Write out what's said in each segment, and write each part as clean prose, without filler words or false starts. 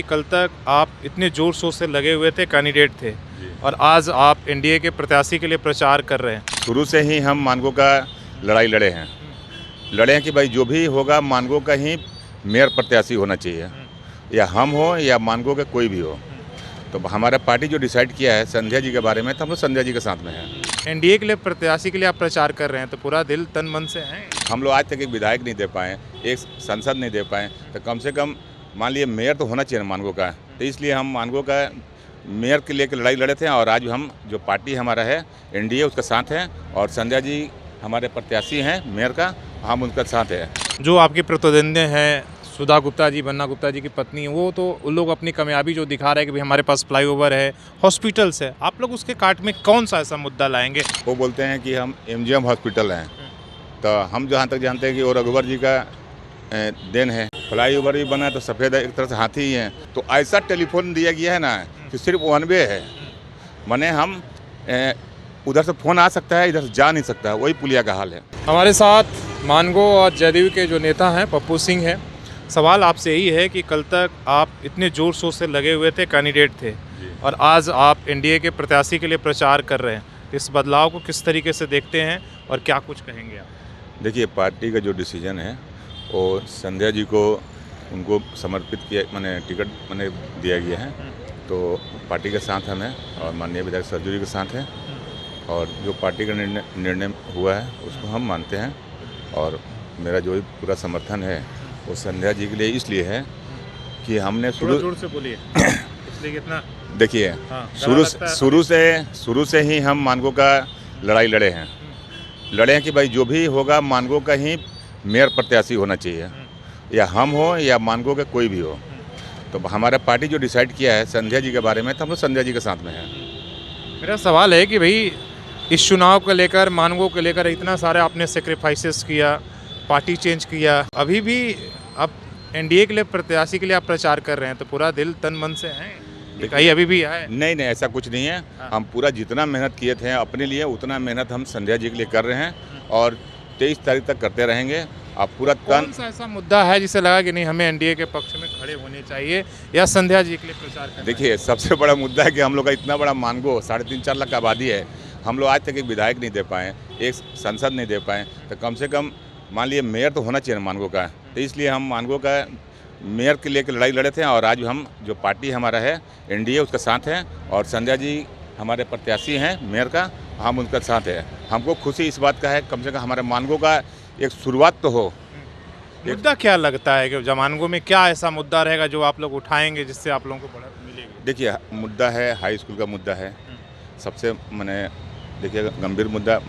कल तक आप इतने जोर शोर से लगे हुए थे, कैंडिडेट थे और आज आप एनडीए के प्रत्याशी के लिए प्रचार कर रहे हैं। शुरू से ही हम मानगो का लड़ाई लड़े हैं कि भाई जो भी होगा मानगो का ही मेयर प्रत्याशी होना चाहिए, या हम हो या मानगो का कोई भी हो। तो हमारा पार्टी जो डिसाइड किया है संध्या जी के बारे में, तो हम लोग संध्या जी के साथ में हैं। एनडीए के लिए प्रत्याशी के लिए आप प्रचार कर रहे हैं, तो पूरा दिल तन मन से हैं। हम लोग आज तक एक विधायक नहीं दे पाए, एक सांसद नहीं दे पाए, तो कम से कम मान लिए मेयर तो होना चाहिए ना मानगो का। तो इसलिए हम मानगो का मेयर के लिए लड़ाई लड़े थे, और आज हम जो पार्टी हमारा है एनडीए उसके साथ हैं, और संध्या जी हमारे प्रत्याशी हैं मेयर का, हम उनके साथ हैं। जो आपके प्रतिद्वंदी हैं सुधा गुप्ता जी, बन्ना गुप्ता जी की पत्नी, वो तो उन लोग अपनी कामयाबी जो दिखा रहे हैं कि भाई हमारे पास फ्लाईओवर है, हॉस्पिटल्स है। आप लोग उसके काट में कौन सा ऐसा मुद्दा लाएंगे? वो बोलते हैं कि हम एमजीएम हॉस्पिटल हैं, तो हम जहाँ तक जानते हैं कि वो रघुवर जी का देन है। फ्लाईओवर भी बना तो सफ़ेद एक तरह से हाथी ही हैं। तो ऐसा टेलीफोन दिया गया है ना कि सिर्फ वन वे है, माने हम उधर से फ़ोन आ सकता है, इधर से जा नहीं सकता, वही पुलिया का हाल है। हमारे साथ मानगो और जदयू के जो नेता हैं पप्पू सिंह हैं। सवाल आपसे यही है कि कल तक आप इतने जोर शोर से लगे हुए थे, कैंडिडेट थे और आज आप एनडीए के प्रत्याशी के लिए प्रचार कर रहे हैं। इस बदलाव को किस तरीके से देखते हैं और क्या कुछ कहेंगे आप? देखिए, पार्टी का जो डिसीजन है वो संध्या जी को उनको समर्पित किया, मैंने टिकट मैंने दिया गया है, तो पार्टी के साथ हम हैं और माननीय विधायक सरजू जी के साथ हैं, और जो पार्टी का निर्णय हुआ है उसको हम मानते हैं, और मेरा जो पूरा समर्थन है वो संध्या जी के लिए इसलिए है कि हमने जोर से बोलिए। इसलिए कितना देखिए, शुरू से ही हम मानगो का लड़ाई लड़े हैं कि भाई जो भी होगा मानगो का ही मेयर प्रत्याशी होना चाहिए, या हम हो या मानगो का कोई भी हो। तो हमारा पार्टी जो डिसाइड किया है संध्या जी के बारे में, तो हम लोग संध्या जी के साथ में हैं। मेरा सवाल है कि भाई इस चुनाव को लेकर, मानगो को लेकर इतना सारे आपने सेक्रीफाइसेस किया, पार्टी चेंज किया, अभी भी आप एनडीए के लिए प्रत्याशी के लिए आप प्रचार कर रहे हैं, तो पूरा दिल तन मन से हैं? कहीं अभी भी है? नहीं, ऐसा कुछ नहीं है। हम पूरा जितना मेहनत किए थे अपने लिए, उतना मेहनत हम संध्या जी के लिए कर रहे हैं, और 23 तारीख तक करते रहेंगे। आप पूरा कौन सा ऐसा मुद्दा है जिसे लगा कि नहीं हमें एनडीए के पक्ष में खड़े होने चाहिए या संध्या जी के लिए प्रचार करना? देखिए, सबसे बड़ा मुद्दा है कि हम लोग का इतना बड़ा मानगो 3.5-4 लाख का आबादी है, हम लोग आज तक एक विधायक नहीं दे पाए, एक सांसद नहीं दे पाए, तो कम से कम मान लिए मेयर तो होना चाहिए मानगो का। तो इसलिए हम मानगो का मेयर के लिए लड़ाई लड़े थे, और आज हम जो पार्टी हमारा है एनडीए उसके साथ हैं, और संध्या जी हमारे प्रत्याशी हैं मेयर का, हम उनके साथ हैं। हमको खुशी इस बात का है, कम से कम हमारे मानगो का एक शुरुआत तो हो। मुद्दा क्या लगता है कि मानगो में क्या ऐसा मुद्दा रहेगा जो आप लोग उठाएंगे जिससे आप लोगों को बढ़त मिलेगी? देखिए, मुद्दा है हाई स्कूल का मुद्दा है, सबसे मैंने देखिए गंभीर मुद्दा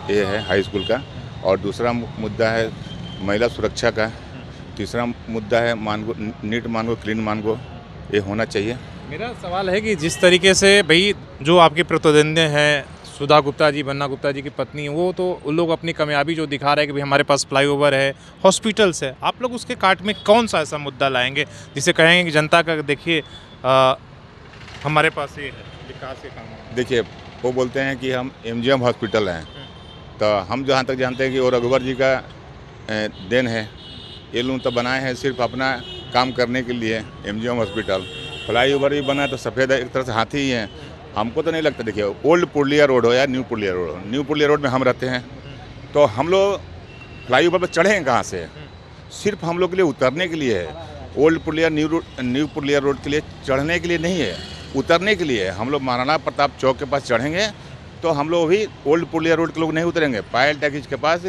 ये है हाई स्कूल का, और दूसरा मुद्दा है महिला सुरक्षा का, तीसरा मुद्दा है मानगो नीट मानगो क्लीन मानगो, ये होना चाहिए। मेरा सवाल है कि जिस तरीके से भाई जो आपके प्रतिद्वंदी हैं सुधा गुप्ता जी, बन्ना गुप्ता जी की पत्नी, वो तो उन लोग अपनी कामयाबी जो दिखा रहे हैं कि भाई हमारे पास फ्लाईओवर है, हॉस्पिटल्स है। आप लोग उसके काट में कौन सा ऐसा मुद्दा लाएंगे जिसे कहेंगे कि जनता का देखिए हमारे पास ये है विकास के काम? देखिए, वो बोलते हैं कि हम एमजीएम हॉस्पिटल हैं, तो हम जहाँ तक जानते हैं कि वो रघुवर जी का देन है। ये लोग तो बनाए हैं सिर्फ अपना काम करने के लिए एमजीएम हॉस्पिटल। फ्लाईओवर भी बना तो सफ़ेद एक तरह से हाथी ही हैं। हमको तो नहीं लगता। देखिए, ओल्ड पुरलिया रोड हो या न्यू पुरलिया रोड हो, न्यू पुरलिया रोड में हम रहते हैं, तो हम लोग फ्लाईओवर पर चढ़े हैं कहाँ से? सिर्फ हम लोग के लिए उतरने के लिए है। Old Purulia new Purulia road के लिए चढ़ने के लिए नहीं है, उतरने के लिए है। हम लोग महाराणा प्रताप चौक के पास चढ़ेंगे तो हम लोग भी ओल्ड पुरलिया रोड के लोग नहीं उतरेंगे। पायल टैकीज के पास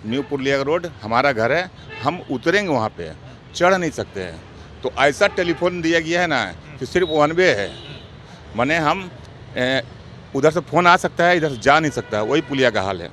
न्यू पुरलिया रोड हमारा घर है, हम उतरेंगे वहाँ पे, चढ़ नहीं सकते हैं। तो ऐसा टेलीफोन दिया गया है ना कि सिर्फ वन वे है, माने हम उधर से फ़ोन आ सकता है, इधर से जा नहीं सकता, वही पुलिया का हाल है।